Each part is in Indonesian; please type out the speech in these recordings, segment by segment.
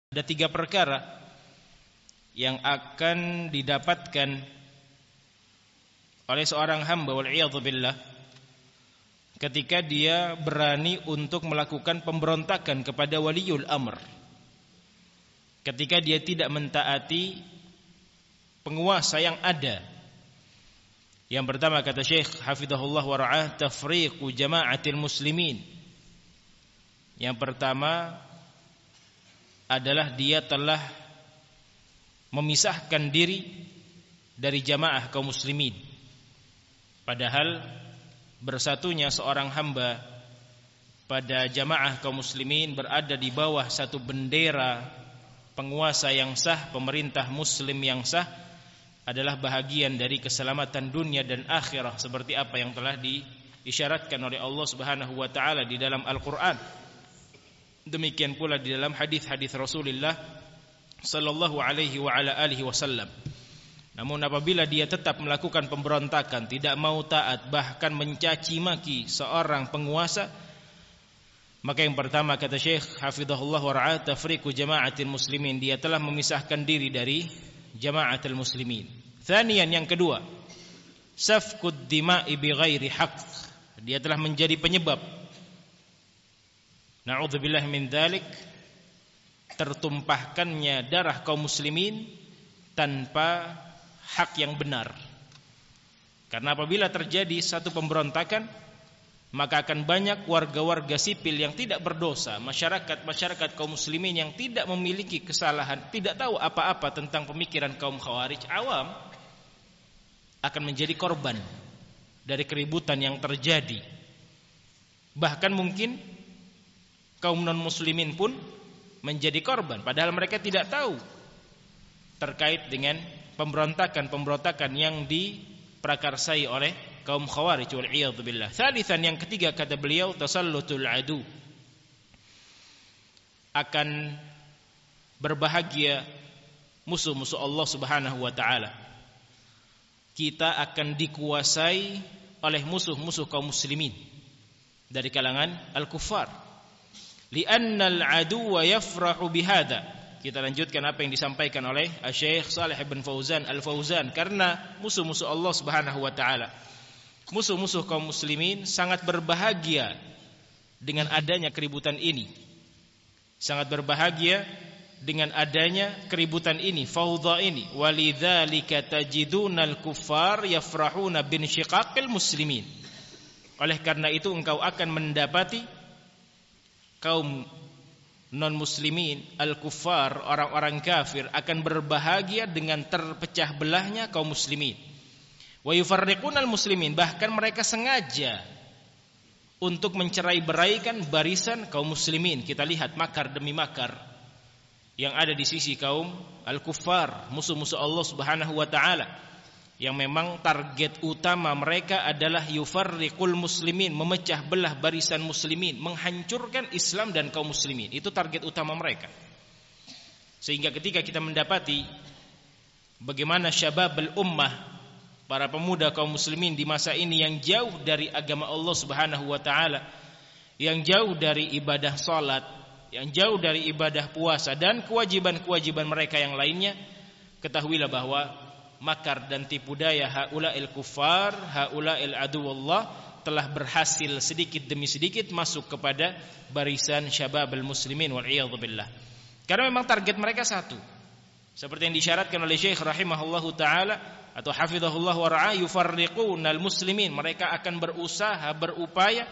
Ada 3 perkara yang akan didapatkan oleh seorang hamba wal'iyadzubillah ketika dia berani untuk melakukan pemberontakan kepada waliul amr, ketika dia tidak mentaati penguasa yang ada. Yang pertama kata Syekh hafizahullah wa ra'ah, tafriqu jama'atil muslimin. Yang pertama adalah dia telah memisahkan diri dari jamaah kaum muslimin. Padahal bersatunya seorang hamba pada jamaah kaum muslimin berada di bawah satu bendera penguasa yang sah, pemerintah muslim yang sah, adalah bahagian dari keselamatan dunia dan akhirah, seperti apa yang telah diisyaratkan oleh Allah Subhanahu wa taala di dalam Al-Qur'an. Demikian pula di dalam hadis-hadis Rasulullah sallallahu alaihi wa ala alihi wasallam. Namun apabila dia tetap melakukan pemberontakan, tidak mau taat, bahkan mencaci maki seorang penguasa, maka yang pertama kata Syekh hafizahullah wa ra'ah, tafriqu jama'atil muslimin, dia telah memisahkan diri dari jama'atul muslimin. Thaniyan, yang kedua, safkud dima'i bighairi haqq, dia telah menjadi penyebab, na'udzubillah min dzalik, tertumpahkannya darah kaum muslimin tanpa hak yang benar. Karena apabila terjadi satu pemberontakan, maka akan banyak warga-warga sipil yang tidak berdosa, masyarakat kaum muslimin yang tidak memiliki kesalahan, tidak tahu apa-apa tentang pemikiran kaum khawarij, awam, akan menjadi korban dari keributan yang terjadi. Bahkan mungkin kaum non-muslimin pun menjadi korban, padahal mereka tidak tahu terkait dengan pemberontakan yang diprakarsai oleh kaum khawarij wal'iyadzubillah. Thalithan, yang ketiga kata beliau, tasallutul adu, akan berbahagia musuh-musuh Allah Subhanahu wa taala. Kita akan dikuasai oleh musuh-musuh kaum muslimin dari kalangan al-kuffar. Li'annal aduwa yafrahu bihada. Kita lanjutkan apa yang disampaikan oleh Syekh Shalih bin Fauzan Al-Fauzan. Karena musuh-musuh Allah Subhanahu wa taala, musuh-musuh kaum muslimin sangat berbahagia dengan adanya keributan ini. Sangat berbahagia dengan adanya keributan ini, faudha ini. Walidzalika tajidunal kuffar yafrahuna bin syiqaqil muslimin. Oleh karena itu engkau akan mendapati kaum non-muslimin, al-kuffar, orang-orang kafir, akan berbahagia dengan terpecah belahnya kaum muslimin. Wa yufarriqunal muslimin, bahkan mereka sengaja untuk mencerai-beraikan barisan kaum muslimin. Kita lihat makar demi makar yang ada di sisi kaum al-kuffar, musuh-musuh Allah Subhanahu wa taala, yang memang target utama mereka adalah yufarriqul muslimin, memecah belah barisan muslimin, menghancurkan Islam dan kaum muslimin. Itu target utama mereka. Sehingga ketika kita mendapati bagaimana syababul ummah, para pemuda kaum muslimin di masa ini yang jauh dari agama Allah Subhanahu wa taala, yang jauh dari ibadah salat, yang jauh dari ibadah puasa dan kewajiban-kewajiban mereka yang lainnya, ketahuilah bahwa makar dan tipu daya haula'il kuffar, haula'il aduwallah telah berhasil sedikit demi sedikit masuk kepada barisan syababul muslimin wal'iyadzubillah. Karena memang target mereka satu, seperti yang disyaratkan oleh Syekh rahimahullahu taala atau hafizahullah wa ra'ah, yufarriqunal muslimin, mereka akan berusaha, berupaya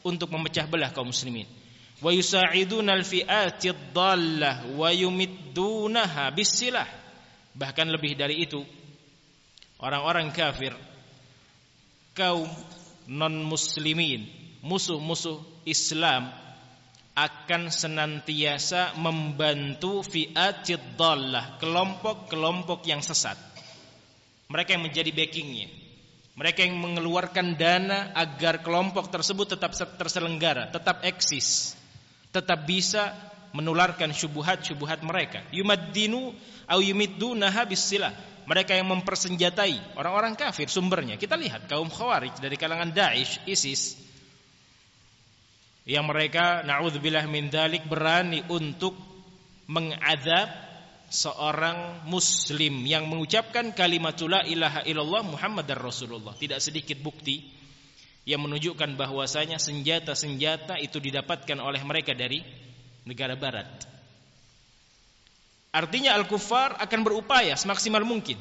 untuk memecah belah kaum muslimin. Wa yusa'idunal fi'atid dhallah wa yumiddunaha bisilah. Bahkan lebih dari itu, orang-orang kafir, kaum non-muslimin, musuh-musuh Islam akan senantiasa membantu fi'atid dhallah, kelompok-kelompok yang sesat. Mereka yang menjadi backingnya, mereka yang mengeluarkan dana agar kelompok tersebut tetap terselenggara, tetap eksis, tetap bisa menularkan syubhat-syubhat mereka. Yumaddinu au yumiddunaha bisilah, mereka yang mempersenjatai orang-orang kafir sumbernya. Kita lihat kaum khawarij dari kalangan Daesh, ISIS, yang mereka na'udzubillah min dzalik berani untuk mengadab seorang muslim yang mengucapkan kalimatul la ilaha illallah Muhammadar Rasulullah. Tidak sedikit bukti yang menunjukkan bahwasanya senjata-senjata itu didapatkan oleh mereka dari negara barat. Artinya al-kuffar akan berupaya semaksimal mungkin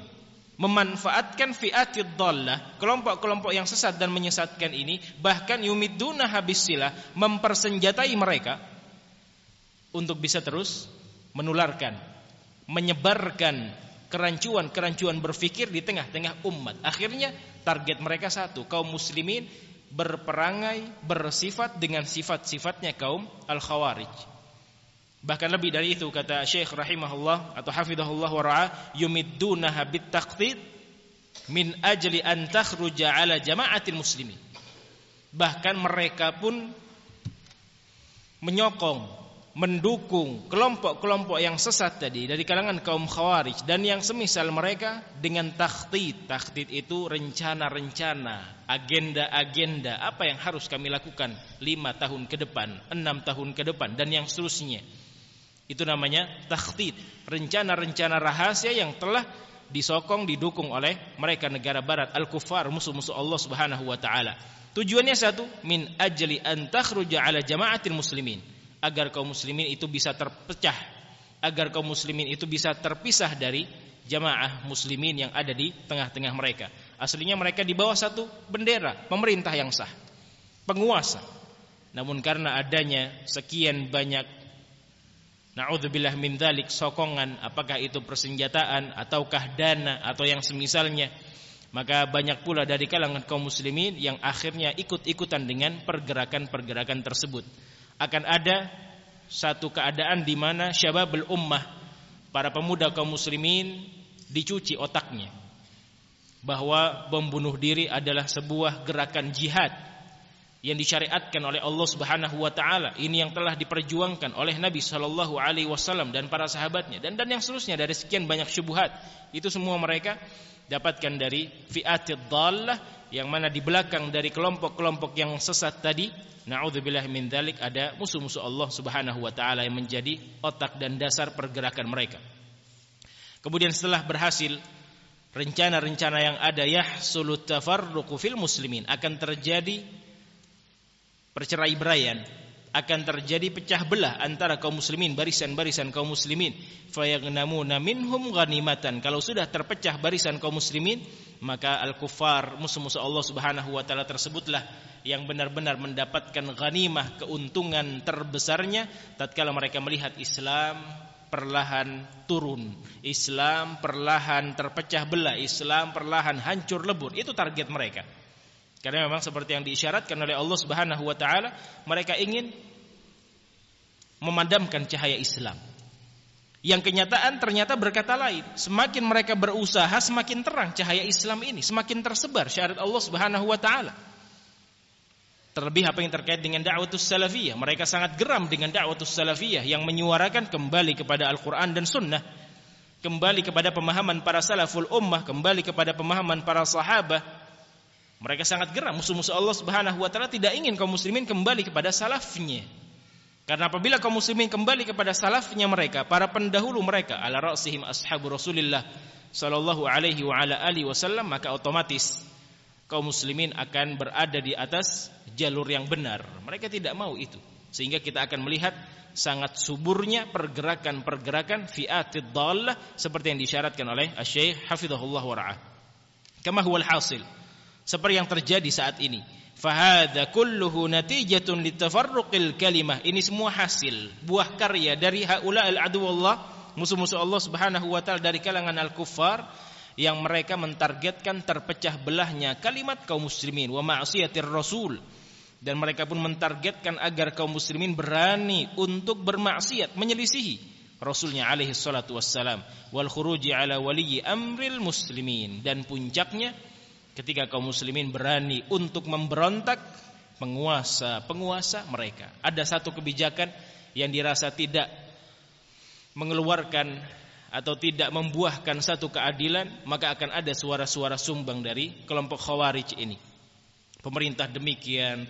memanfaatkan fi'atid dhallah, kelompok-kelompok yang sesat dan menyesatkan ini, bahkan yumidduna habisilah, mempersenjatai mereka untuk bisa terus menularkan, menyebarkan kerancuan-kerancuan berfikir di tengah-tengah umat. Akhirnya target mereka satu, kaum muslimin berperangai bersifat dengan sifat-sifatnya kaum al-khawarij. Bahkan lebih dari itu, kata Syekh rahimahullah atau hafizahullah wa ra'ah, yumiddunaha bittaqtid min ajli an takhruja ala jama'atil muslimin. Bahkan mereka pun menyokong, mendukung kelompok-kelompok yang sesat tadi dari kalangan kaum khawarij dan yang semisal mereka dengan takhtid. Takhtid itu rencana-rencana, agenda-agenda, apa yang harus kami lakukan 5 tahun ke depan, 6 tahun ke depan, dan yang seterusnya. Itu namanya takhtid, rencana-rencana rahasia yang telah disokong, didukung oleh mereka negara barat, al-kuffar, musuh-musuh Allah Subhanahu wa taala. Tujuannya satu, min ajli an takhruja ala jama'atil muslimin, agar kaum muslimin itu bisa terpecah, agar kaum muslimin itu bisa terpisah dari jamaah muslimin yang ada di tengah-tengah mereka. Aslinya mereka di bawah satu bendera pemerintah yang sah, penguasa. Namun karena adanya sekian banyak, na'udzubillah min dzalik, sokongan, apakah itu persenjataan ataukah dana atau yang semisalnya, maka banyak pula dari kalangan kaum muslimin yang akhirnya ikut-ikutan dengan pergerakan-pergerakan tersebut. Akan ada satu keadaan di mana syababul ummah, para pemuda kaum muslimin, dicuci otaknya bahwa membunuh diri adalah sebuah gerakan jihad yang disyariatkan oleh Allah Subhanahu wa taala. Ini yang telah diperjuangkan oleh Nabi sallallahu alaihi wasallam dan para sahabatnya, dan yang seterusnya dari sekian banyak syubhat. Itu semua mereka dapatkan dari fi'atid dhallah, yang mana di belakang dari kelompok-kelompok yang sesat tadi, na'udzubillah min dzalik, ada musuh-musuh Allah Subhanahu wa taala yang menjadi otak dan dasar pergerakan mereka. Kemudian setelah berhasil rencana-rencana yang ada, yahsulut tafarruqu fil muslimin, akan terjadi perceraian, akan terjadi pecah belah antara kaum muslimin, barisan-barisan kaum muslimin. Fayagnamuna minhum ghanimatan, kalau sudah terpecah barisan kaum muslimin, maka al-kuffar, musuh-musuh Allah Subhanahu wa taala tersebutlah yang benar-benar mendapatkan ghanimah, keuntungan terbesarnya tatkala mereka melihat Islam perlahan turun, Islam perlahan terpecah belah, Islam perlahan hancur lebur. Itu target mereka. Karena memang seperti yang diisyaratkan oleh Allah Subhanahu wa taala, mereka ingin memadamkan cahaya Islam. Yang kenyataan ternyata berkata lain. Semakin mereka berusaha, semakin terang cahaya Islam ini, semakin tersebar syariat Allah Subhanahu wa taala. Terlebih apa yang terkait dengan da'watus salafiyah, mereka sangat geram dengan da'watus salafiyah yang menyuarakan kembali kepada Al-Qur'an dan Sunnah, kembali kepada pemahaman para salaful ummah, kembali kepada pemahaman para sahabat. Mereka sangat geram, musuh-musuh Allah Subhanahu wa taala tidak ingin kaum muslimin kembali kepada salafnya. Karena apabila kaum muslimin kembali kepada salafnya mereka, para pendahulu mereka, ala ra'sihim ashabu Rasulillah sallallahu alaihi wa ala alihi wasallam, maka otomatis kaum muslimin akan berada di atas jalur yang benar. Mereka tidak mau itu. Sehingga kita akan melihat sangat suburnya pergerakan-pergerakan fi'atid dhallah seperti yang disyaratkan oleh Asy-Syaikh hafizahullah wa ra'ah. Kama huwal hasil, seperti yang terjadi saat ini. Fahadha kulluhu natijatun litafarruqil kalimah. Ini semua hasil, buah karya dari haula'il aduwallah, musuh-musuh Allah Subhanahu wa taala dari kalangan al-kuffar, yang mereka mentargetkan terpecah belahnya kalimat kaum muslimin wa ma'siyatir rasul. Dan mereka pun mentargetkan agar kaum muslimin berani untuk bermaksiat, menyelisihi Rasulnya alaihi salatu wassalam, wal khuruji ala waliyyi amril muslimin. Dan puncaknya ketika kaum muslimin berani untuk memberontak penguasa-penguasa mereka. Ada satu kebijakan yang dirasa tidak mengeluarkan atau tidak membuahkan satu keadilan, maka akan ada suara-suara sumbang dari kelompok khawarij ini. Pemerintah demikian,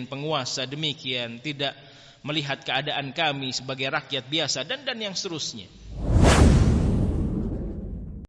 penguasa demikian, tidak melihat keadaan kami sebagai rakyat biasa dan yang seterusnya.